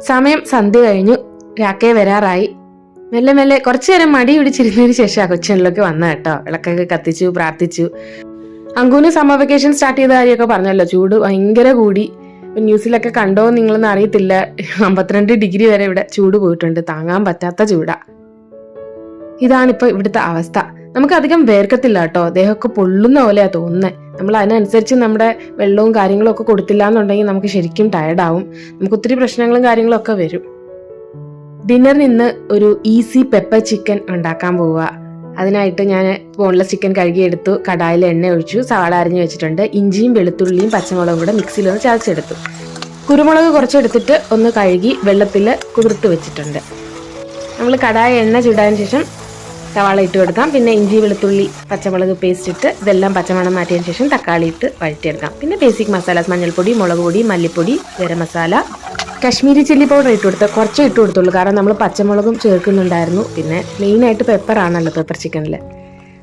സമയം സന്ധ്യ കഴിഞ്ഞു. രാക്കയെ വരാറായി. മെല്ലെ മെല്ലെ കുറച്ചു നേരം മടി പിടിച്ചിരുന്നതിന് ശേഷം കൊച്ചിനിലൊക്കെ വന്ന കേട്ടോ. വിളക്കൊക്കെ കത്തിച്ചു, പ്രാർത്ഥിച്ചു. അങ്കുവിന് സമ്മർ വെക്കേഷൻ സ്റ്റാർട്ട് ചെയ്ത കാര്യമൊക്കെ പറഞ്ഞല്ലോ. ചൂട് ഭയങ്കര കൂടി. ന്യൂസിലൊക്കെ കണ്ടോ നിങ്ങളൊന്നും അറിയത്തില്ല. 52 ഡിഗ്രി വരെ ഇവിടെ ചൂട് പോയിട്ടുണ്ട്. താങ്ങാൻ പറ്റാത്ത ചൂടാ. ഇതാണിപ്പോ ഇവിടുത്തെ അവസ്ഥ. നമുക്ക് അധികം വേർക്കത്തില്ല കേട്ടോ. ദേഹമൊക്കെ പൊള്ളുന്ന പോലെയാ തോന്നുന്നത്. നമ്മൾ അതിനനുസരിച്ച് നമ്മുടെ വെള്ളവും കാര്യങ്ങളും ഒക്കെ കൊടുത്തില്ല എന്നുണ്ടെങ്കിൽ നമുക്ക് ശരിക്കും ടയർഡാവും. നമുക്ക് ഒത്തിരി പ്രശ്നങ്ങളും കാര്യങ്ങളും ഒക്കെ വരും. ഡിന്നറിന് ഇന്ന് ഒരു ഈസി പെപ്പർ ചിക്കൻ ഉണ്ടാക്കാൻ പോവുക. അതിനായിട്ട് ഞാൻ ബോൺലെസ് ചിക്കൻ കഴുകിയെടുത്തു. കടായിൽ എണ്ണ ഒഴിച്ചു. സവാള അരിഞ്ഞു വെച്ചിട്ടുണ്ട്. ഇഞ്ചിയും വെളുത്തുള്ളിയും പച്ചമുളകും കൂടെ മിക്സിയിൽ ഒന്ന് ചതച്ചെടുത്തു. കുരുമുളക് കുറച്ചെടുത്തിട്ട് ഒന്ന് കഴുകി വെള്ളത്തിൽ കുതിർത്ത് വെച്ചിട്ടുണ്ട്. നമ്മൾ കടായ എണ്ണ ചൂടാൻ ശേഷം സവാള ഇട്ട് കൊടുക്കാം. പിന്നെ ഇഞ്ചി വെളുത്തുള്ളി പച്ചമുളക് പേസ്റ്റ് ഇട്ട് ഇതെല്ലാം പച്ചമണം മാറ്റിയതിന് ശേഷം തക്കാളി ഇട്ട് വഴറ്റിയെടുക്കാം. പിന്നെ ബേസിക് മസാലാസ് മഞ്ഞൾപ്പൊടി, മുളക് പൊടി, മല്ലിപ്പൊടി, ഗരം മസാല, കശ്മീരി ചില്ലി പൗഡർ ഇട്ട് കൊടുത്ത് കുറച്ച് ഇട്ട് കൊടുത്തുള്ളൂ. കാരണം നമ്മൾ പച്ചമുളകും ചേർക്കുന്നുണ്ടായിരുന്നു. പിന്നെ മെയിനായിട്ട് പെപ്പറാണല്ലോ പെപ്പർ ചിക്കനിൽ.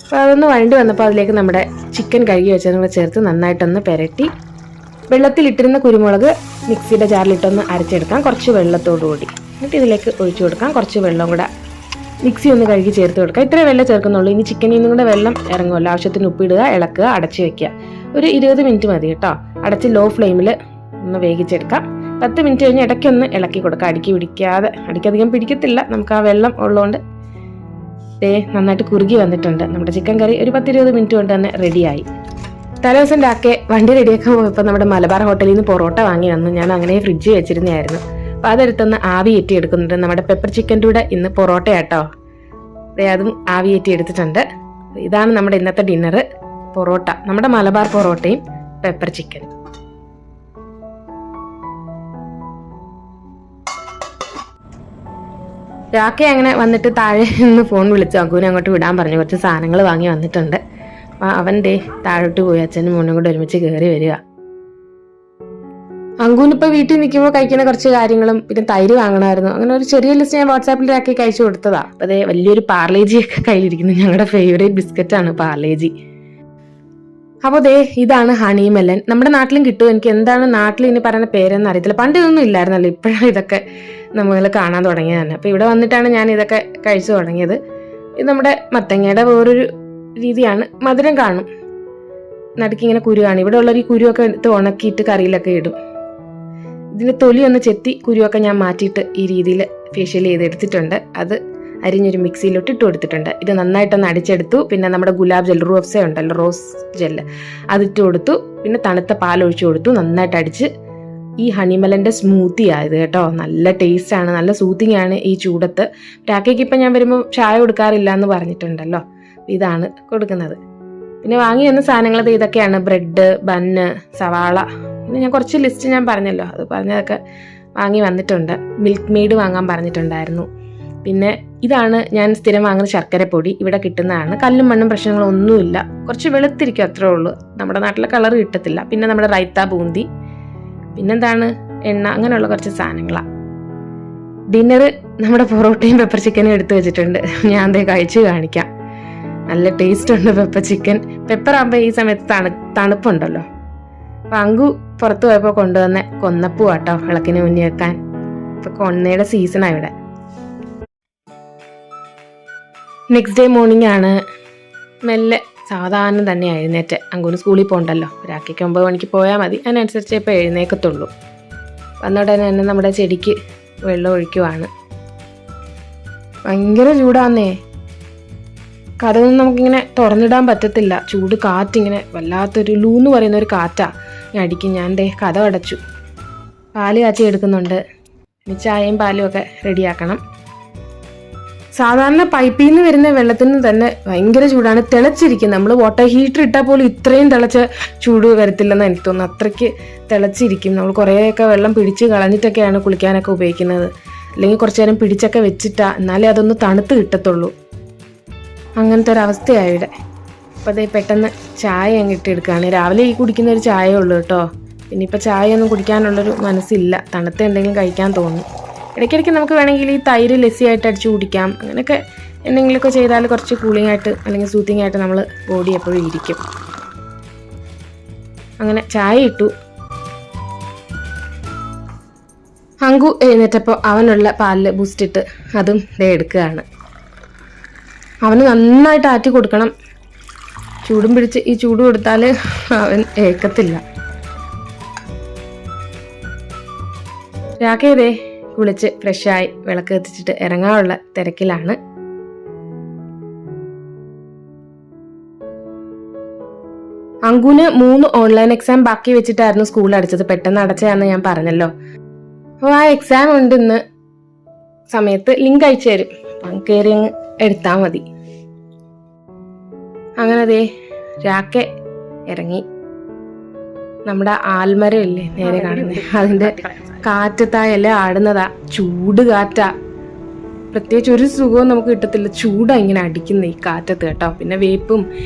അപ്പോൾ അതൊന്ന് വഴണ്ടി വന്നപ്പോൾ അതിലേക്ക് നമ്മുടെ ചിക്കൻ കഴുകി വെച്ചതും കൂടെ ചേർത്ത് നന്നായിട്ടൊന്ന് പെരട്ടി വെള്ളത്തിലിട്ടിരുന്ന കുരുമുളക് മിക്സിയുടെ ജാറിലിട്ടൊന്ന് അരച്ചെടുക്കാം. കുറച്ച് വെള്ളത്തോടുകൂടി എന്നിട്ട് ഇതിലേക്ക് ഒഴിച്ചു കൊടുക്കാം. കുറച്ച് വെള്ളം കൂടെ മിക്സി ഒന്ന് കഴുകി ചേർത്ത് കൊടുക്കുക. ഇത്രയും വെള്ളം ചേർക്കുന്നുള്ളൂ. ഇനി ചിക്കനിൽ നിന്നും കൂടെ വെള്ളം ഇറങ്ങുമല്ലോ. ആവശ്യത്തിന് ഉപ്പിടുക, ഇളക്കുക, അടച്ചു വെക്കുക. ഒരു 20 മിനിറ്റ് മതി കേട്ടോ. അടച്ച് ലോ ഫ്ലെയിമിൽ ഒന്ന് വേവിച്ചെടുക്കാം. 10 മിനിറ്റ് കഴിഞ്ഞ് ഇടയ്ക്കൊന്ന് ഇളക്കി കൊടുക്കുക. അടിക്കധികം പിടിക്കത്തില്ല. നമുക്ക് ആ വെള്ളം ഉള്ളതുകൊണ്ട് നന്നായിട്ട് കുറുകി വന്നിട്ടുണ്ട്. നമ്മുടെ ചിക്കൻ കറി ഒരു 10-20 മിനിറ്റ് കൊണ്ട് തന്നെ റെഡിയായി. തലേദിവസം രാക്കെ വണ്ടി റെഡിയാക്കാൻ പോയപ്പോൾ നമ്മുടെ മലബാർ ഹോട്ടലിൽ നിന്ന് പൊറോട്ട വാങ്ങി വന്നു. ഞാൻ അങ്ങനെ ഫ്രിഡ്ജിൽ വെച്ചിരുന്നതായിരുന്നു. അപ്പോൾ അതെടുത്തൊന്ന് ആവി ഏറ്റി എടുക്കുന്നുണ്ട്. നമ്മുടെ പെപ്പർ ചിക്കൻ്റെ കൂടെ ഇന്ന് പൊറോട്ട കേട്ടോ. അതും ആവി ഏറ്റി എടുത്തിട്ടുണ്ട്. ഇതാണ് നമ്മുടെ ഇന്നത്തെ ഡിന്നർ. പൊറോട്ട, നമ്മുടെ മലബാർ പൊറോട്ടയും പെപ്പർ ചിക്കനും. രാക്കെ അങ്ങനെ വന്നിട്ട് താഴെ നിന്ന് ഫോൺ വിളിച്ചു. അങ്കുവിനെ അങ്ങോട്ട് വിടാൻ പറഞ്ഞു. കുറച്ച് സാധനങ്ങൾ വാങ്ങി വന്നിട്ടുണ്ട്. അപ്പം അവൻ താഴോട്ട് പോയി അച്ഛനും മോനും കൂടെ ഒരുമിച്ച് കയറി വരിക. അങ്കുവിനിപ്പോൾ വീട്ടിൽ നിൽക്കുമ്പോൾ കഴിക്കുന്ന കുറച്ച് കാര്യങ്ങളും പിന്നെ തൈര് വാങ്ങണമായിരുന്നു. അങ്ങനെ ഒരു ചെറിയ ലിസ്റ്റ് ഞാൻ വാട്സാപ്പിൽ രാക്കി കഴിച്ചു കൊടുത്തതാ. അപ്പോൾ വലിയൊരു പാർലേജിയൊക്കെ കയ്യിലിരിക്കുന്നു. ഞങ്ങളുടെ ഫേവറേറ്റ് ബിസ്ക്കറ്റാണ് പാർലേജി. അപ്പോൾ ഇതാണ് ഹണി മെലൻ. നമ്മുടെ നാട്ടിലും കിട്ടും. എനിക്ക് എന്താണ് നാട്ടിൽ ഇനി പറയുന്ന പേരെന്ന് അറിയത്തില്ല. പണ്ട് ഇതൊന്നും ഇല്ലായിരുന്നല്ലോ. ഇപ്പോഴാണ് ഇതൊക്കെ നമ്മൾ കാണാൻ തുടങ്ങിയത് തന്നെ. അപ്പോൾ ഇവിടെ വന്നിട്ടാണ് ഞാൻ ഇതൊക്കെ കഴിച്ചു തുടങ്ങിയത്. ഇത് നമ്മുടെ മത്തങ്ങയുടെ വേറൊരു രീതിയാണ്. മധുരം കാണും. നടുക്കിങ്ങനെ കുരു കാണും. ഇവിടെ ഉള്ളൊരു ഈ കുരുവൊക്കെ എടുത്ത് ഉണക്കിയിട്ട് കറിയിലൊക്കെ ഇടും. ഇതിൻ്റെ തൊലി ഒന്ന് ചെത്തി കുരുവൊക്കെ ഞാൻ മാറ്റിയിട്ട് ഈ രീതിയിൽ ഫേഷ്യൽ ചെയ്തെടുത്തിട്ടുണ്ട്. അത് അരിഞ്ഞൊരു മിക്സിയിലോട്ട് ഇട്ട് കൊടുത്തിട്ടുണ്ട്. ഇത് നന്നായിട്ടൊന്ന് അടിച്ചെടുത്തു. പിന്നെ നമ്മുടെ ഗുലാബ് ജെൽ റോസ് ഉണ്ടല്ലോ, റോസ് ജെല്ല് അതിട്ട് കൊടുത്തു. പിന്നെ തണുത്ത പാലൊഴിച്ചു കൊടുത്തു. നന്നായിട്ട് അടിച്ച് ഈ ഹണിമലൻ്റെ സ്മൂത്തി ആയത് കേട്ടോ. നല്ല ടേസ്റ്റാണ്, നല്ല സൂത്തിങ് ആണ് ഈ ചൂടത്ത്. രാക്കേക്ക് ഇപ്പം ഞാൻ വരുമ്പോൾ ചായ കൊടുക്കാറില്ല എന്ന് പറഞ്ഞിട്ടുണ്ടല്ലോ. ഇതാണ് കൊടുക്കുന്നത്. പിന്നെ വാങ്ങി വന്ന സാധനങ്ങൾ ഇതൊക്കെയാണ്. ബ്രെഡ്, ബന്ന്, സവാള. പിന്നെ ഞാൻ കുറച്ച് ലിസ്റ്റ് ഞാൻ പറഞ്ഞല്ലോ, അത് പറഞ്ഞതൊക്കെ വാങ്ങി വന്നിട്ടുണ്ട്. മിൽക്ക് മെയ്ഡ് വാങ്ങാൻ പറഞ്ഞിട്ടുണ്ടായിരുന്നു. പിന്നെ ഇതാണ് ഞാൻ സ്ഥിരം വാങ്ങുന്ന ശർക്കരപ്പൊടി. ഇവിടെ കിട്ടുന്നതാണ്. കല്ലും മണ്ണും പ്രശ്നങ്ങളൊന്നുമില്ല. കുറച്ച് വെളുത്തിരിക്കും, അത്രേ ഉള്ളൂ. നമ്മുടെ നാട്ടിലെ കളർ കിട്ടത്തില്ല. പിന്നെ നമ്മുടെ റൈത്ത ബൂന്തി, പിന്നെന്താണ് എണ്ണ, അങ്ങനെയുള്ള കുറച്ച് സാധനങ്ങളാണ്. ഡിന്നർ നമ്മുടെ പൊറോട്ടയും പെപ്പർ ചിക്കനും എടുത്തു വെച്ചിട്ടുണ്ട്. ഞാൻ കഴിച്ച് കാണിക്കാം. നല്ല ടേസ്റ്റ് ഉണ്ട് പെപ്പർ ചിക്കൻ. പെപ്പർ ആകുമ്പോൾ ഈ സമയത്ത് തണുപ്പുണ്ടല്ലോ. അപ്പം അങ്കു പുറത്ത് പോയപ്പോൾ കൊണ്ടുവന്ന കൊന്നപ്പൂ കേട്ടോ, വിളക്കിന് മുന്നിൽ വെക്കാൻ. ഇപ്പം കൊന്നയുടെ സീസണാണ് ഇവിടെ. നെക്സ്റ്റ് ഡേ മോർണിംഗ് ആണ്. മെല്ലെ സാധാരണ തന്നെ എഴുന്നേറ്റ്. അങ്കുവിന് സ്കൂളിൽ പോകണ്ടല്ലോ. രാക്കിക്ക് 9 മണിക്ക് പോയാൽ മതി. അതിനനുസരിച്ച് ഇപ്പോൾ എഴുന്നേക്കത്തുള്ളൂ. വന്നോടനെ തന്നെ നമ്മുടെ ചെടിക്ക് വെള്ളം ഒഴിക്കുവാണ്. ഭയങ്കര ചൂടാന്നേ. കഥയൊന്നും നമുക്കിങ്ങനെ തുറന്നിടാൻ പറ്റത്തില്ല. ചൂട് കാറ്റിങ്ങനെ വല്ലാത്തൊരു ലൂന്ന് പറയുന്ന ഒരു കാറ്റാ അടിക്കും. ഞാൻ കഥ അടച്ചു. പാല് കാച്ചി എടുക്കുന്നുണ്ട്. ഇനി ചായയും പാലും ഒക്കെ റെഡിയാക്കണം. സാധാരണ പൈപ്പിൽ നിന്ന് വരുന്ന വെള്ളത്തിന് തന്നെ ഭയങ്കര ചൂടാണ്. തിളച്ചിരിക്കും. നമ്മൾ വാട്ടർ ഹീറ്റർ ഇട്ടാൽ പോലും ഇത്രയും തിളച്ച ചൂട് വരത്തില്ലെന്ന് എനിക്ക് തോന്നുന്നു. അത്രയ്ക്ക് തിളച്ചിരിക്കും. നമ്മൾ കുറേയൊക്കെ വെള്ളം പിടിച്ച് കളഞ്ഞിട്ടൊക്കെയാണ് കുളിക്കാനൊക്കെ ഉപയോഗിക്കുന്നത്. അല്ലെങ്കിൽ കുറച്ച് നേരം പിടിച്ചൊക്കെ വെച്ചിട്ടാ, എന്നാലേ അതൊന്ന് തണുത്ത് കിട്ടത്തുള്ളൂ. അങ്ങനത്തെ ഒരവസ്ഥയായി ഇവിടെ. അപ്പോൾ പെട്ടെന്ന് ചായ അങ്ങ് ഇട്ടെടുക്കുകയാണ്. രാവിലെ ഈ കുടിക്കുന്ന ഒരു ചായയേ ഉള്ളൂ കേട്ടോ. പിന്നെ ഇപ്പോൾ ചായ ഒന്നും കുടിക്കാനുള്ളൊരു മനസ്സില്ല. തണുത്ത എന്തെങ്കിലും കഴിക്കാൻ തോന്നും. ഇടയ്ക്കിടയ്ക്ക് നമുക്ക് വേണമെങ്കിൽ ഈ തൈര് ലസ്സിയായിട്ട് അടിച്ചു കുടിക്കാം. അങ്ങനെയൊക്കെ എന്തെങ്കിലുമൊക്കെ ചെയ്താൽ കുറച്ച് കൂളിംഗ് ആയിട്ട് അല്ലെങ്കിൽ സൂത്തിങ് ആയിട്ട് നമ്മൾ ബോഡി എപ്പോഴും ഇരിക്കും. അങ്ങനെ ചായ ഇട്ടു. അങ്കു എഴുന്നേറ്റപ്പോൾ അവനുള്ള പാലിൽ ബൂസ്റ്റ് ഇട്ട് അതും ദേ എടുക്കുകയാണ്. അവന് നന്നായിട്ട് ആറ്റി കൊടുക്കണം. ചൂടും പിടിച്ച് ഈ ചൂട് കൊടുത്താൽ അവൻ ഏക്കത്തില്ല. രാഖേതേ കുളിച്ച് ഫ്രഷായി വിളക്ക് കത്തിച്ചിട്ട് ഇറങ്ങാനുള്ള തിരക്കിലാണ്. അങ്കുന് 3 ഓൺലൈൻ എക്സാം ബാക്കി വെച്ചിട്ടായിരുന്നു സ്കൂൾ അടച്ചത്. പെട്ടെന്ന് അടച്ചതാന്ന് ഞാൻ പറഞ്ഞല്ലോ. അപ്പോൾ ആ എക്സാം ഉണ്ട് ഇന്ന്. സമയത്ത് ലിങ്ക് അയച്ചു തരും, കയറി അങ്ങ് എടുത്താൽ മതി. അങ്ങനെ ദേ രാക്കെ ഇറങ്ങി. നമ്മുടെ ആൽമരം ഇല്ലേ നേരെ കാണുന്നത്, അതിന്റെ കാറ്റത്തായല്ലേ ആടുന്നതാ. ചൂട് കാറ്റാ, പ്രത്യേകിച്ച് ഒരു സുഖവും നമുക്ക് കിട്ടത്തില്ല. ചൂടാ ഇങ്ങനെ അടിക്കുന്ന ഈ കാറ്റത്ത് കേട്ടോ. പിന്നെ വേപ്പും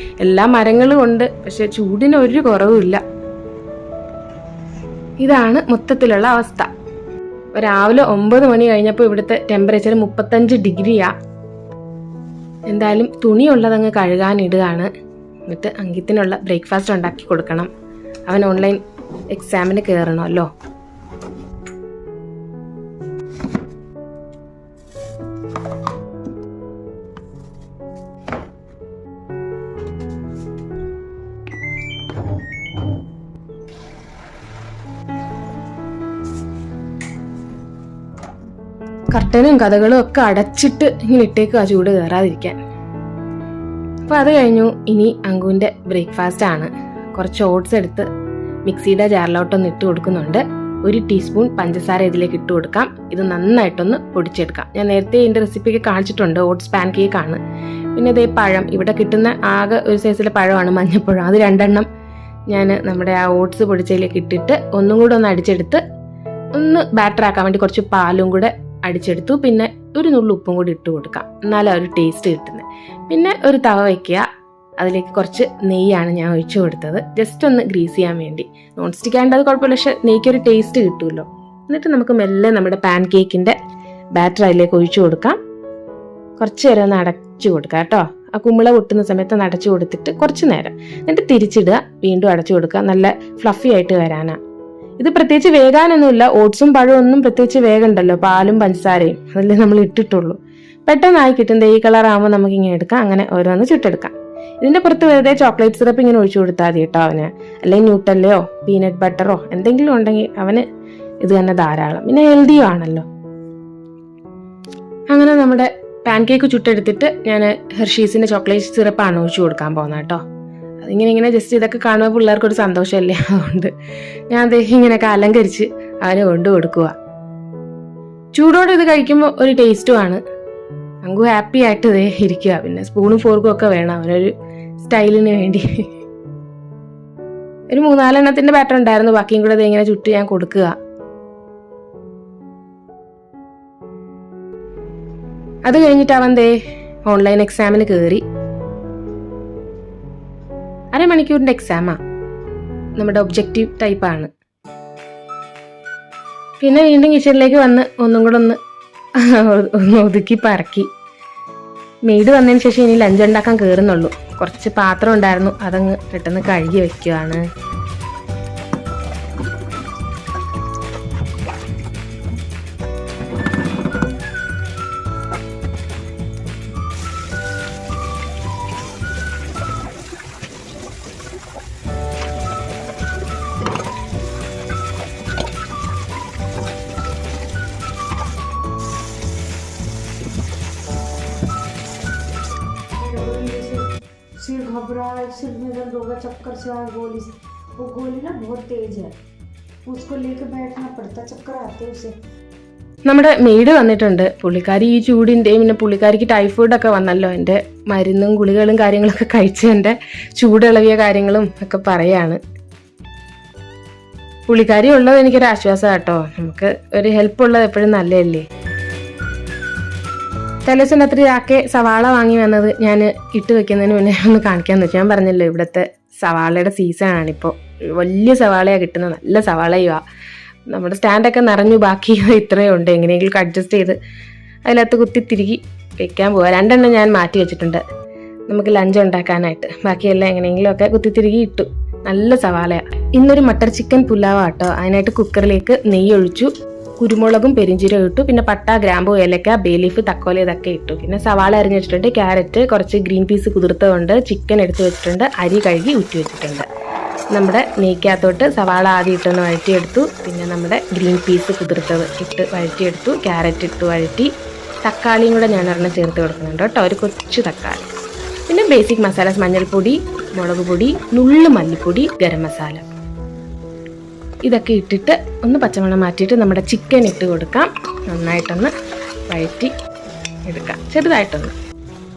എല്ലാ മരങ്ങളും ഉണ്ട്, പക്ഷെ ചൂടിന് ഒരു കുറവുമില്ല. ഇതാണ് മൊത്തത്തിലുള്ള അവസ്ഥ. രാവിലെ 9 മണി കഴിഞ്ഞപ്പോൾ ഇവിടുത്തെ ടെമ്പറേച്ചർ 35 ഡിഗ്രിയാ. എന്തായാലും തുണിയുള്ളതങ്ങ് കഴുകാനിടുകയാണ്. എന്നിട്ട് അങ്കിത്തിനുള്ള ബ്രേക്ക്ഫാസ്റ്റ് ഉണ്ടാക്കി കൊടുക്കണം. അവൻ ഓൺലൈൻ എക്സാമിന് കയറണമല്ലോ. കർട്ടനും കഥകളും ഒക്കെ അടച്ചിട്ട് ഇങ്ങനെ ഇട്ടേക്കുക ചൂട് കയറാതിരിക്കാൻ. അപ്പോൾ അത് കഴിഞ്ഞു. ഇനി അങ്കുവിൻ്റെ ബ്രേക്ക്ഫാസ്റ്റ് ആണ്. കുറച്ച് ഓട്സ് എടുത്ത് മിക്സിയുടെ ജാറിലോട്ടൊന്ന് ഇട്ട് കൊടുക്കുന്നുണ്ട്. 1 ടീസ്പൂൺ പഞ്ചസാര ഇതിലേക്ക് ഇട്ട് കൊടുക്കാം. ഇത് നന്നായിട്ടൊന്ന് പൊടിച്ചെടുക്കാം. ഞാൻ നേരത്തെ ഇതിൻ്റെ റെസിപ്പിയൊക്കെ കാണിച്ചിട്ടുണ്ട്. ഓട്സ് പാൻ കേക്ക് ആണ്. പിന്നെ ഇതേ പഴം, ഇവിടെ കിട്ടുന്ന ആകെ ഒരു സൈസിലെ പഴമാണ്, മഞ്ഞപ്പഴം. അത് 2 എണ്ണം ഞാൻ നമ്മുടെ ആ ഓട്സ് പൊടിച്ചതിലേക്ക് ഇട്ടിട്ട് ഒന്നും കൂടെ ഒന്ന് അടിച്ചെടുത്ത് ഒന്ന് ബാറ്റർ ആക്കാൻ വേണ്ടി കുറച്ച് പാലും കൂടെ അടിച്ചെടുത്തു. പിന്നെ ഒരു നുള്ളു ഉപ്പും കൂടി ഇട്ട് കൊടുക്കാം, എന്നാലും ഒരു ടേസ്റ്റ് കിട്ടുന്നത്. പിന്നെ ഒരു തവ വയ്ക്കുക. അതിലേക്ക് കുറച്ച് നെയ്യാണ് ഞാൻ ഒഴിച്ചു കൊടുത്തത്, ജസ്റ്റ് ഒന്ന് ഗ്രീസ് ചെയ്യാൻ വേണ്ടി. നോൺ സ്റ്റിക്ക് ആയതുകൊണ്ട് അത് കുഴപ്പമില്ല, പക്ഷെ നെയ്ക്കൊരു ടേസ്റ്റ് കിട്ടുമല്ലോ. എന്നിട്ട് നമുക്ക് മെല്ലെ നമ്മുടെ പാൻ കേക്കിൻ്റെ ബാറ്റർ അതിലേക്ക് ഒഴിച്ചു കൊടുക്കാം. കുറച്ച് നേരം ഒന്ന് അടച്ചു കൊടുക്കുക കേട്ടോ. ആ കുമ്പിള പൊട്ടുന്ന സമയത്ത് ഒന്ന് അടച്ചു കൊടുത്തിട്ട് കുറച്ച് നേരം, എന്നിട്ട് തിരിച്ചിടുക, വീണ്ടും അടച്ചു കൊടുക്കുക. നല്ല ഫ്ലഫി ആയിട്ട് വരാനാണ്. ഇത് പ്രത്യേകിച്ച് വേകാനൊന്നുമില്ല. ഓട്സും പഴവും ഒന്നും പ്രത്യേകിച്ച് വേഗമുണ്ടല്ലോ, പാലും പഞ്ചസാരയും അതല്ലേ നമ്മൾ ഇട്ടിട്ടുള്ളൂ. പെട്ടെന്നായി കിട്ടും. ഈ കളർ ആകുമ്പോൾ നമുക്ക് ഇങ്ങനെ എടുക്കാം. അങ്ങനെ ഓരോന്ന് ചുട്ടെടുക്കാം. ഇതിന്റെ പുറത്ത് വെറുതെ ചോക്ലേറ്റ് സിറപ്പ് ഇങ്ങനെ ഒഴിച്ചു കൊടുത്താൽ മതി കേട്ടോ അവന്. അല്ലെങ്കിൽ ന്യൂട്ടല്ലയോ പീനട്ട് ബട്ടറോ എന്തെങ്കിലും ഉണ്ടെങ്കിൽ അവന് ഇത് തന്നെ ധാരാളം. പിന്നെ ഹെൽത്തിയും ആണല്ലോ. അങ്ങനെ നമ്മുടെ പാൻ കേക്ക് ചുട്ടെടുത്തിട്ട് ഞാൻ ഹെർഷീസിന്റെ ചോക്ലേറ്റ് സിറപ്പാണ് ഒഴിച്ചു കൊടുക്കാൻ പോകുന്നത് കേട്ടോ. അതിങ്ങനെ ജസ്റ്റ് ഇതൊക്കെ കാണുമ്പോൾ പിള്ളേർക്കൊരു സന്തോഷമല്ലേ, അതുകൊണ്ട് ഞാൻ അദ്ദേഹം ഇങ്ങനെയൊക്കെ അലങ്കരിച്ച് അവന് കൊണ്ടു കൊടുക്കുക. ചൂടോടെ ഇത് കഴിക്കുമ്പോൾ ഒരു ടേസ്റ്റും ആണ്. അങ്കു ഹാപ്പി ആയിട്ട് ഇതേ ഇരിക്കുക. പിന്നെ സ്പൂണും ഫോർക്കും ഒക്കെ വേണം അവനൊരു സ്റ്റൈലിന് വേണ്ടി. ഒരു 3-4 എണ്ണത്തിന്റെ ബാറ്റർ ഉണ്ടായിരുന്നു, ബാക്കിയും കൂടെ ഇങ്ങനെ ചുട്ട് ഞാൻ കൊടുക്കുക. അത് കഴിഞ്ഞിട്ട് അവൻ ഓൺലൈൻ എക്സാമിന് കയറി. 1/2 മണിക്കൂറിന്റെ എക്സാമാ. നമ്മുടെ ഒബ്ജക്റ്റീവ് ടൈപ്പാണ്. പിന്നെ വീണ്ടും കിച്ചണിലേക്ക് വന്ന് ഒന്നും കൂടെ ഒന്ന് ഒതുക്കി പറക്കി. മെയ്ഡ് വന്നതിന് ശേഷം ഇനി ലഞ്ച് ഉണ്ടാക്കാൻ കയറുന്നുള്ളൂ. കുറച്ച് പാത്രം ഉണ്ടായിരുന്നു, അതങ്ങ് പെട്ടെന്ന് കഴുകി വെക്കുകയാണ്. सिर घबरा, सिर में दर्द होगा, चक्कर से आए गोली। वो गोली ना बहुत तेज है, उसको लेके बैठना पड़ता, चक्कर आते उसे। നമ്മുടെ മെയ്ഡ് വന്നിട്ടുണ്ട്. പുള്ളിക്കാരി ഈ ചൂടിൻ്റെയും പിന്നെ പുള്ളിക്കാരിക്ക് ടൈഫോയിഡൊക്കെ വന്നല്ലോ, എൻ്റെ മരുന്നും ഗുളികളും കാര്യങ്ങളൊക്കെ കഴിച്ച് എൻ്റെ ചൂടിളവിയ കാര്യങ്ങളും ഒക്കെ പറയാണ്. പുള്ളിക്കാരി ഉള്ളത് എനിക്കൊരു ആശ്വാസം കേട്ടോ. നമുക്ക് ഒരു ഹെൽപ്പ് ഉള്ളത് എപ്പോഴും നല്ലതല്ലേ. തലേദിവസം രാത്രി ആക്കെ സവാള വാങ്ങി വന്നത് ഞാൻ ഇട്ട് വെക്കുന്നതിന് മുന്നേ ഒന്ന് കാണിക്കാമെന്ന് വെച്ചാൽ, ഞാൻ പറഞ്ഞല്ലോ ഇവിടുത്തെ സവാളയുടെ സീസണാണിപ്പോൾ. വലിയ സവാളയാണ് കിട്ടുന്നത്, നല്ല സവാളയുവാ. നമ്മുടെ സ്റ്റാൻഡൊക്കെ നിറഞ്ഞു, ബാക്കി ഇത്രയും ഉണ്ട്. എങ്ങനെയെങ്കിലും അഡ്ജസ്റ്റ് ചെയ്ത് അതിനകത്ത് കുത്തി തിരികി വെക്കാൻ പോവാം. 2 എണ്ണം ഞാൻ മാറ്റി വെച്ചിട്ടുണ്ട് നമുക്ക് ലഞ്ച് ഉണ്ടാക്കാനായിട്ട്. ബാക്കിയെല്ലാം എങ്ങനെയെങ്കിലുമൊക്കെ കുത്തി തിരികി ഇട്ടു. നല്ല സവാളയാണ്. ഇന്നൊരു മട്ടർ ചിക്കൻ പുലാവ് കേട്ടോ. അതിനായിട്ട് കുക്കറിലേക്ക് നെയ്യ് ഒഴിച്ചു. കുരുമുളകും പെരിഞ്ചീരകം ഇട്ടു. പിന്നെ പട്ട, ഗ്രാമ്പു, ഏലക്ക, ബേ ലീഫ്, തക്കോല ഇതൊക്കെ ഇട്ടു. പിന്നെ സവാള അരിഞ്ഞ് വെച്ചിട്ടുണ്ട്, ക്യാരറ്റ്, കുറച്ച് ഗ്രീൻ പീസ് കുതിർത്തതുണ്ട്, ചിക്കൻ എടുത്ത് വെച്ചിട്ടുണ്ട്, അരി കഴുകി ഊറ്റി വെച്ചിട്ടുണ്ട്. നമ്മുടെ നെയ്ക്കകത്തോട്ട് സവാള ആദ്യം ഇട്ടൊന്ന് വഴറ്റിയെടുത്തു. പിന്നെ നമ്മുടെ ഗ്രീൻ പീസ് കുതിർത്തത് ഇട്ട് വഴറ്റിയെടുത്തു, ക്യാരറ്റ് ഇട്ട് വഴറ്റി, തക്കാളിയും കൂടെ ഞാൻ ഒരെണ്ണം ചേർത്ത് കൊടുക്കുന്നുണ്ട് കേട്ടോ, ഒരു കൊച്ചു തക്കാളി. പിന്നെ ബേസിക് മസാലാസ് മഞ്ഞൾപ്പൊടി, മുളക് പൊടി, നുള്ളു മല്ലിപ്പൊടി, ഗരം മസാല ഇതൊക്കെ ഇട്ടിട്ട് ഒന്ന് പച്ചമണം മാറ്റിയിട്ട് നമ്മുടെ ചിക്കൻ ഇട്ട് കൊടുക്കാം. നന്നായിട്ടൊന്ന് വഴറ്റി എടുക്കാം ചെറുതായിട്ടൊന്ന്.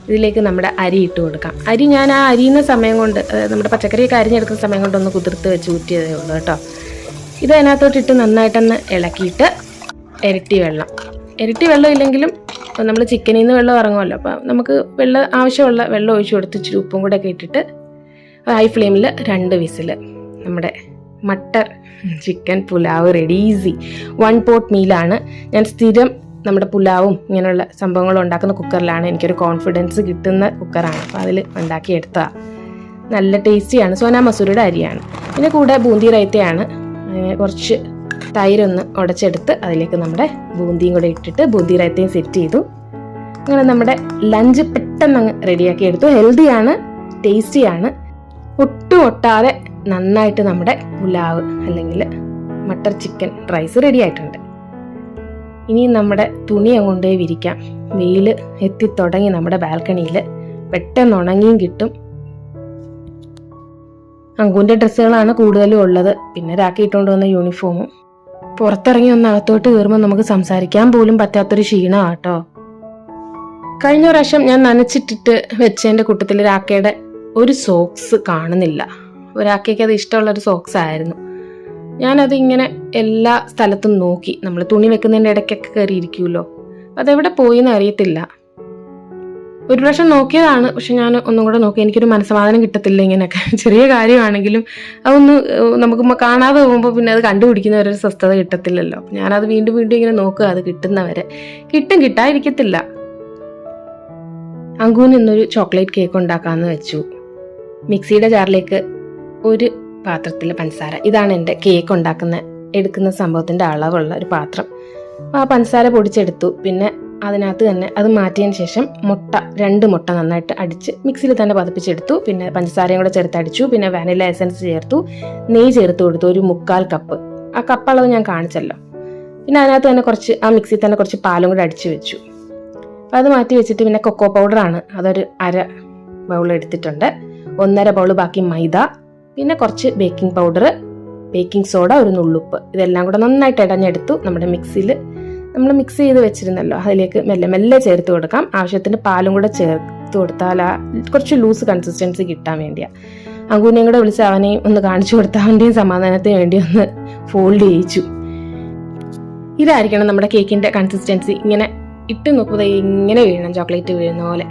ഇതിലേക്ക് നമ്മുടെ അരി ഇട്ട് കൊടുക്കാം. അരി ഞാൻ ആ അരിയുന്ന സമയം കൊണ്ട്, നമ്മുടെ പച്ചക്കറിയൊക്കെ അരിഞ്ഞെടുക്കുന്ന സമയം കൊണ്ടൊന്ന് കുതിർത്ത് വെച്ച് ഊറ്റിയതേ ഉള്ളൂ കേട്ടോ. ഇത് അതിനകത്തോട്ടിട്ട് നന്നായിട്ടൊന്ന് ഇളക്കിയിട്ട് ഇരട്ടി വെള്ളം ഇല്ലെങ്കിലും നമ്മൾ ചിക്കനിൽ നിന്ന് വെള്ളം ഇറങ്ങുമല്ലോ, അപ്പം നമുക്ക് ആവശ്യമുള്ള വെള്ളം ഒഴിച്ച് കൊടുത്ത് ഇച്ചിരി ഉപ്പും കൂടെ ഒക്കെ ഇട്ടിട്ട് ഹൈ ഫ്ലെയിമിൽ 2 വിസിൽ നമ്മുടെ matar chicken pulao ready. Easy 1 pot മീലാണ്. ഞാൻ സ്ഥിരം നമ്മുടെ പുലാവും ഇങ്ങനെയുള്ള സംഭവങ്ങളും ഉണ്ടാക്കുന്ന കുക്കറിലാണ്. എനിക്കൊരു കോൺഫിഡൻസ് കിട്ടുന്ന കുക്കറാണ്, അപ്പോൾ അതിൽ ഉണ്ടാക്കിയെടുത്തതാണ്. നല്ല ടേസ്റ്റിയാണ്. സോനാ മസൂരിയുടെ അരിയാണ്. പിന്നെ കൂടെ ബൂന്തി റൈത്തയാണ്. കുറച്ച് തൈരൊന്ന് ഉടച്ചെടുത്ത് അതിലേക്ക് നമ്മുടെ ബൂന്തിയും കൂടെ ഇട്ടിട്ട് ബൂന്തി റൈത്തയും സെറ്റ് ചെയ്തു. അങ്ങനെ നമ്മുടെ ലഞ്ച് പെട്ടെന്ന് അങ്ങ് റെഡിയാക്കി എടുത്തു. ഹെൽത്തിയാണ്, ടേസ്റ്റിയാണ്. ഒട്ടും ഒട്ടാതെ നന്നായിട്ട് നമ്മുടെ പുലാവ് അല്ലെങ്കിൽ മട്ടർ ചിക്കൻ റൈസ് റെഡി ആയിട്ടുണ്ട്. ഇനി നമ്മുടെ തുണി അങ്ങോട്ടേ വിരിക്കാം. വെയിൽ എത്തിത്തുടങ്ങി നമ്മുടെ ബാൽക്കണിയിൽ. പെട്ടെന്ന് ഉണങ്ങിയും കിട്ടും. അങ്കുവിൻ്റെ ഡ്രസ്സുകളാണ് കൂടുതലും ഉള്ളത്. പിന്നെ രാക്കി ഇട്ടുകൊണ്ട് വന്ന യൂണിഫോമും. പുറത്തിറങ്ങി ഒന്ന് അകത്തോട്ട് കയറുമ്പോൾ നമുക്ക് സംസാരിക്കാൻ പോലും പറ്റാത്തൊരു ക്ഷീണമാണ് കേട്ടോ. കഴിഞ്ഞ പ്രാവശ്യം ഞാൻ നനച്ചിട്ടിട്ട് വെച്ചതിൻ്റെ കൂട്ടത്തിൽ രാക്കയുടെ ഒരു സോക്സ് കാണുന്നില്ല. ഒരാക്കയ്ക്ക് അത് ഇഷ്ടമുള്ളൊരു സോക്സ് ആയിരുന്നു. ഞാനത് ഇങ്ങനെ എല്ലാ സ്ഥലത്തും നോക്കി. നമ്മൾ തുണി വെക്കുന്നതിൻ്റെ ഇടയ്ക്കൊക്കെ കയറിയിരിക്കുമല്ലോ, അതെവിടെ പോയിന്ന് അറിയത്തില്ല. ഒരു പ്രാവശ്യം നോക്കിയതാണ്, പക്ഷെ ഞാൻ ഒന്നും കൂടെ നോക്കി. എനിക്കൊരു മനസ്സമാധാനം കിട്ടത്തില്ല ഇങ്ങനെയൊക്കെ. ചെറിയ കാര്യമാണെങ്കിലും അതൊന്ന് നമുക്ക് കാണാതെ പോകുമ്പോൾ പിന്നെ അത് കണ്ടുപിടിക്കുന്ന ഒരു സ്വസ്ഥത കിട്ടത്തില്ലല്ലോ. ഞാനത് വീണ്ടും വീണ്ടും ഇങ്ങനെ നോക്കുക, അത് കിട്ടുന്നവരെ. കിട്ടാതിരിക്കത്തില്ല. അങ്കുവിന് ഇന്നൊരു ചോക്ലേറ്റ് കേക്ക് ഉണ്ടാക്കാമെന്ന് വെച്ചു. മിക്സിയുടെ ജാറിലേക്ക് ഒരു പാത്രത്തിൽ പഞ്ചസാര, ഇതാണ് എൻ്റെ കേക്ക് എടുക്കുന്ന സംഭവത്തിൻ്റെ അളവുള്ള ഒരു പാത്രം. ആ പഞ്ചസാര പൊടിച്ചെടുത്തു. പിന്നെ അതിനകത്ത് തന്നെ അത് മാറ്റിയതിന് ശേഷം 2 മുട്ട നന്നായിട്ട് അടിച്ച് മിക്സിയിൽ തന്നെ പതിപ്പിച്ചെടുത്തു. പിന്നെ പഞ്ചസാരയും കൂടെ ചേർത്തടിച്ചു. പിന്നെ വാനില എസൻസ് ചേർത്തു. നെയ്യ് ചേർത്ത് കൊടുത്തു, ഒരു 1/4 കപ്പ്. ആ കപ്പളവ് ഞാൻ കാണിച്ചല്ലോ. പിന്നെ അതിനകത്ത് തന്നെ ആ മിക്സിയിൽ തന്നെ കുറച്ച് പാലും കൂടെ അടിച്ചു വെച്ചു. അപ്പം അത് മാറ്റി വെച്ചിട്ട് പിന്നെ കൊക്കോ പൗഡറാണ്, അതൊരു 1/2 ബൗൾ എടുത്തിട്ടുണ്ട്. 1/2 ബൗൾ ബാക്കി മൈദ, പിന്നെ കുറച്ച് ബേക്കിംഗ് പൗഡർ, ബേക്കിംഗ് സോഡ, ഒരു നുള്ളുപ്പ്. ഇതെല്ലാം കൂടെ നന്നായിട്ട് ഇടഞ്ഞെടുത്തു. നമ്മുടെ മിക്സിയിൽ നമ്മൾ മിക്സ് ചെയ്ത് വെച്ചിരുന്നല്ലോ, അതിലേക്ക് മെല്ലെ ചേർത്ത് കൊടുക്കാം. ആവശ്യത്തിന് പാലും കൂടെ ചേർത്ത് കൊടുത്താൽ കുറച്ച് ലൂസ് കൺസിസ്റ്റൻസി കിട്ടാൻ വേണ്ടിയാണ്. അങ്കുവിനെയും കൂടെ വിളിച്ച് അവനെയും ഒന്ന് കാണിച്ചു കൊടുത്താൽ അവൻ്റെയും സമാധാനത്തിന് വേണ്ടി ഒന്ന് ഫോൾഡ് ചെയ്യിച്ചു. ഇതായിരിക്കണം നമ്മുടെ കേക്കിൻ്റെ കൺസിസ്റ്റൻസി. ഇങ്ങനെ ഇട്ട് നോക്കുമ്പോൾ ഇങ്ങനെ വീഴണം, ചോക്ലേറ്റ് വീഴുന്ന പോലെ.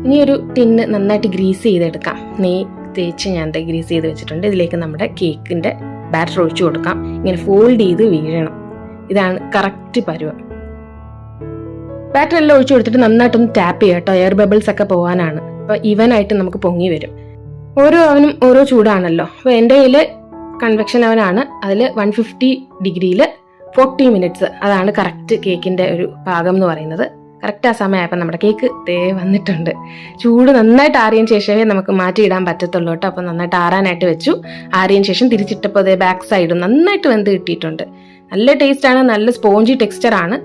ഇനി ഒരു ടിന്ന് നന്നായിട്ട് ഗ്രീസ് ചെയ്തെടുക്കാം. നെയ്യ് തേച്ച് ഞാൻ ഗ്രീസ് ചെയ്ത് വെച്ചിട്ടുണ്ട്. ഇതിലേക്ക് നമ്മുടെ കേക്കിൻ്റെ ബാറ്റർ ഒഴിച്ചു കൊടുക്കാം. ഇങ്ങനെ ഫോൾഡ് ചെയ്ത് വീഴണം. ഇതാണ് കറക്റ്റ് പരുവം. ബാറ്റർ എല്ലാം ഒഴിച്ചു കൊടുത്തിട്ട് നന്നായിട്ടൊന്ന് ടാപ്പ് ചെയ്യാം കേട്ടോ, എയർ ബബിൾസ് ഒക്കെ പോകാനാണ്. അപ്പോൾ ഈവനായിട്ട് നമുക്ക് പൊങ്ങി വരും. ഓരോ അവനും ഓരോ ചൂടാണല്ലോ. അപ്പോൾ എൻ്റെ കയ്യിൽ കൺവെക്ഷൻ അവനാണ്. അതിൽ 150 ഡിഗ്രിയിൽ 40 മിനിറ്റ്സ്, അതാണ് കറക്റ്റ് കേക്കിൻ്റെ ഒരു പാകം എന്ന് പറയുന്നത്. കറക്റ്റ് ആ സമയമായപ്പോൾ നമ്മുടെ കേക്ക് വന്നിട്ടുണ്ട്. ചൂട് നന്നായിട്ട് ആറിയതിന് ശേഷമേ നമുക്ക് മാറ്റിയിടാൻ പറ്റത്തുള്ളൂ കേട്ടോ. അപ്പോൾ നന്നായിട്ട് ആറാനായിട്ട് വെച്ചു. ആറിയതിന് ശേഷം തിരിച്ചിട്ടപ്പോൾ ബാക്ക് സൈഡും നന്നായിട്ട് വെന്ത് കിട്ടിയിട്ടുണ്ട്. നല്ല ടേസ്റ്റാണ്, നല്ല സ്പോഞ്ചി ടെക്സ്ചറാണ്.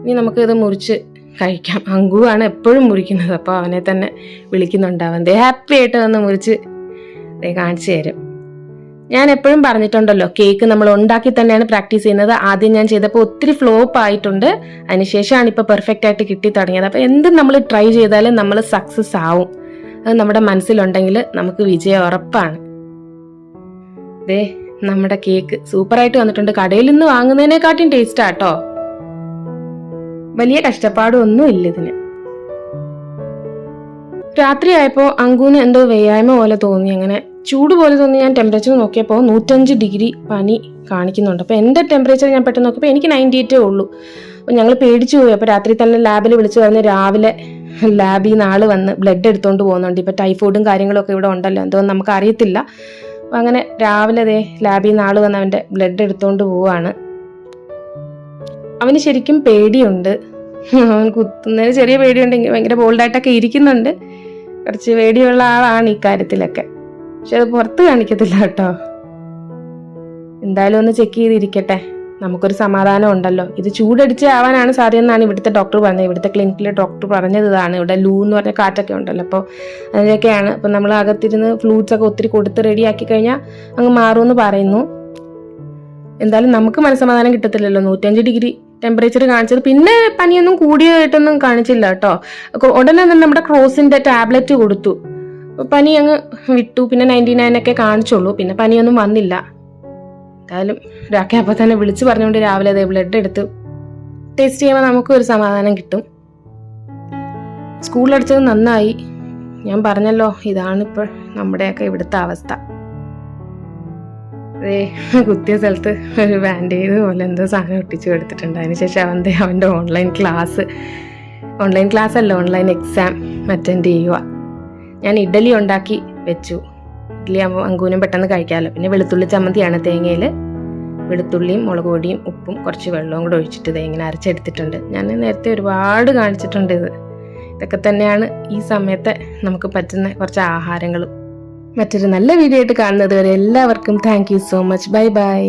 ഇനി നമുക്ക് ഇത് മുറിച്ച് കഴിക്കാം. അങ്കുവാണ് എപ്പോഴും മുറിക്കുന്നത്, അപ്പോൾ അവനെ തന്നെ വിളിക്കുന്നുണ്ട്. അവൻ ഹാപ്പി ആയിട്ട് വന്ന് മുറിച്ച് കാണിച്ചു തരും. ഞാൻ എപ്പോഴും പറഞ്ഞിട്ടുണ്ടല്ലോ, കേക്ക് നമ്മൾ ഉണ്ടാക്കി തന്നെയാണ് പ്രാക്ടീസ് ചെയ്യുന്നത്. ആദ്യം ഞാൻ ചെയ്തപ്പോൾ ഒത്തിരി ഫ്ലോപ്പ് ആയിട്ടുണ്ട്. അതിനുശേഷമാണ് ഇപ്പോൾ പെർഫെക്റ്റ് ആയിട്ട് കിട്ടി തുടങ്ങിയത്. അപ്പോൾ എന്തും നമ്മൾ ട്രൈ ചെയ്താലും നമ്മൾ സക്സസ് ആവും. അത് നമ്മുടെ മനസ്സിലുണ്ടെങ്കിൽ നമുക്ക് വിജയം ഉറപ്പാണ്. നമ്മുടെ കേക്ക് സൂപ്പറായിട്ട് വന്നിട്ടുണ്ട്. കടയിൽ നിന്ന് വാങ്ങുന്നതിനെക്കാട്ടും ടേസ്റ്റാ കേട്ടോ. വലിയ കഷ്ടപ്പാടും ഒന്നും ഇല്ല ഇതിന്. രാത്രിയായപ്പോൾ അങ്കുവിന് എന്തോ വയ്യായ്മ പോലെ തോന്നി, അങ്ങനെ ചൂട് പോലെ തോന്നി. ഞാൻ ടെമ്പറേച്ചർ നോക്കിയപ്പോൾ 105 ഡിഗ്രി പനി കാണിക്കുന്നുണ്ട്. അപ്പോൾ എൻ്റെ ടെമ്പറേച്ചർ ഞാൻ പെട്ടെന്ന് നോക്കിയപ്പോൾ എനിക്ക് 98 ഉള്ളൂ. അപ്പോൾ ഞങ്ങൾ പേടിച്ചു പോയി. അപ്പോൾ രാത്രി തന്നെ ലാബിൽ വിളിച്ചു പറഞ്ഞ് രാവിലെ ലാബിൽ നിന്ന് ആൾ വന്ന് ബ്ലഡ് എടുത്തുകൊണ്ട് പോകുന്നുണ്ട്. ഇപ്പോൾ ടൈഫോയിഡും കാര്യങ്ങളൊക്കെ ഇവിടെ ഉണ്ടല്ലോ, എന്തോന്ന് നമുക്ക് അറിയത്തില്ല. അപ്പോൾ അങ്ങനെ രാവിലെ ലാബിൽ നിന്ന് ആൾ വന്ന് അവൻ്റെ ബ്ലഡ് എടുത്തുകൊണ്ട് പോവാണ്. അവന് ശരിക്കും പേടിയുണ്ട്. അവൻ കുത്തുന്നതിന് ചെറിയ പേടിയുണ്ടെങ്കിൽ ഭയങ്കര ബോൾഡായിട്ടൊക്കെ ഇരിക്കുന്നുണ്ട്. കുറച്ച് പേടിയുള്ള ആളാണ് ഈ കാര്യത്തിലൊക്കെ. പക്ഷെ അത് പുറത്ത് കാണിക്കത്തില്ല കേട്ടോ. എന്തായാലും ഒന്ന് ചെക്ക് ചെയ്തിരിക്കട്ടെ, നമുക്കൊരു സമാധാനം ഉണ്ടല്ലോ. ഇത് ചൂടടിച്ച് ആവാനാണ് സാധ്യതയെന്നാണ് ഇവിടുത്തെ ഡോക്ടർ പറഞ്ഞത്. ഇവിടുത്തെ ക്ലിനിക്കിലെ ഡോക്ടർ പറഞ്ഞത് ഇതാണ്. ഇവിടെ ലൂ എന്ന് പറഞ്ഞ കാറ്റൊക്കെ ഉണ്ടല്ലോ, അപ്പോൾ അതിനൊക്കെയാണ്. അപ്പം നമ്മൾ അകത്തിരുന്ന് ഫ്ലൂയിഡ്സ് ഒക്കെ ഒത്തിരി കൊടുത്ത് റെഡിയാക്കി കഴിഞ്ഞാൽ അങ്ങ് മാറുമെന്ന് പറയുന്നു. എന്തായാലും നമുക്ക് മനസ്സമാധാനം കിട്ടത്തില്ലല്ലോ. 105 ഡിഗ്രി ടെമ്പറേച്ചർ കാണിച്ചത്. പിന്നെ പനിയൊന്നും കൂടിയതായിട്ടൊന്നും കാണിച്ചില്ല കേട്ടോ. ഉടനെ തന്നെ നമ്മുടെ ക്രോസിന്റെ ടാബ്ലറ്റ് കൊടുത്തു, പനി അങ്ങ് വിട്ടു. പിന്നെ 99 ഒക്കെ കാണിച്ചുള്ളൂ, പിന്നെ പനിയൊന്നും വന്നില്ല. എന്തായാലും രാഖ അപ്പോൾ തന്നെ വിളിച്ചു പറഞ്ഞുകൊണ്ട് രാവിലെ അതേ ബ്ലഡ് എടുത്ത് ടെസ്റ്റ് ചെയ്യുമ്പോൾ നമുക്കും ഒരു സമാധാനം കിട്ടും. സ്കൂളിലടിച്ചത് നന്നായി. ഞാൻ പറഞ്ഞല്ലോ, ഇതാണിപ്പോൾ നമ്മുടെയൊക്കെ ഇവിടുത്തെ അവസ്ഥ. അതേ കുത്തിയ സ്ഥലത്ത് ഒരു ബാൻഡേജ് പോലെ എന്തോ സാധനം ഒട്ടിച്ചു കൊടുത്തിട്ടുണ്ട്. അതിനുശേഷം അവൻ്റെ ഓൺലൈൻ ക്ലാസ് അല്ല, ഓൺലൈൻ എക്സാം അറ്റൻഡ് ചെയ്യുക. ഞാൻ ഇഡ്ഡലി ഉണ്ടാക്കി വെച്ചു. ഇഡ്ഡലി ആകുമ്പോൾ അങ്കൂനും പെട്ടെന്ന് കഴിക്കാമല്ലോ. പിന്നെ വെളുത്തുള്ളി ചമ്മന്തിയാണ്. തേങ്ങയിൽ വെളുത്തുള്ളിയും മുളക് പൊടിയും ഉപ്പും കുറച്ച് വെള്ളവും കൂടെ ഒഴിച്ചിട്ട് ഇങ്ങനെ അരച്ചെടുത്തിട്ടുണ്ട്. ഞാൻ നേരത്തെ ഒരുപാട് കാണിച്ചിട്ടുണ്ട്. ഇതൊക്കെ തന്നെയാണ് ഈ സമയത്ത് നമുക്ക് പറ്റുന്ന കുറച്ച് ആഹാരങ്ങളും. മറ്റൊരു നല്ല വീഡിയോ ആയിട്ട് കാണുന്നത് വരെ എല്ലാവർക്കും thank you so much. Bye bye.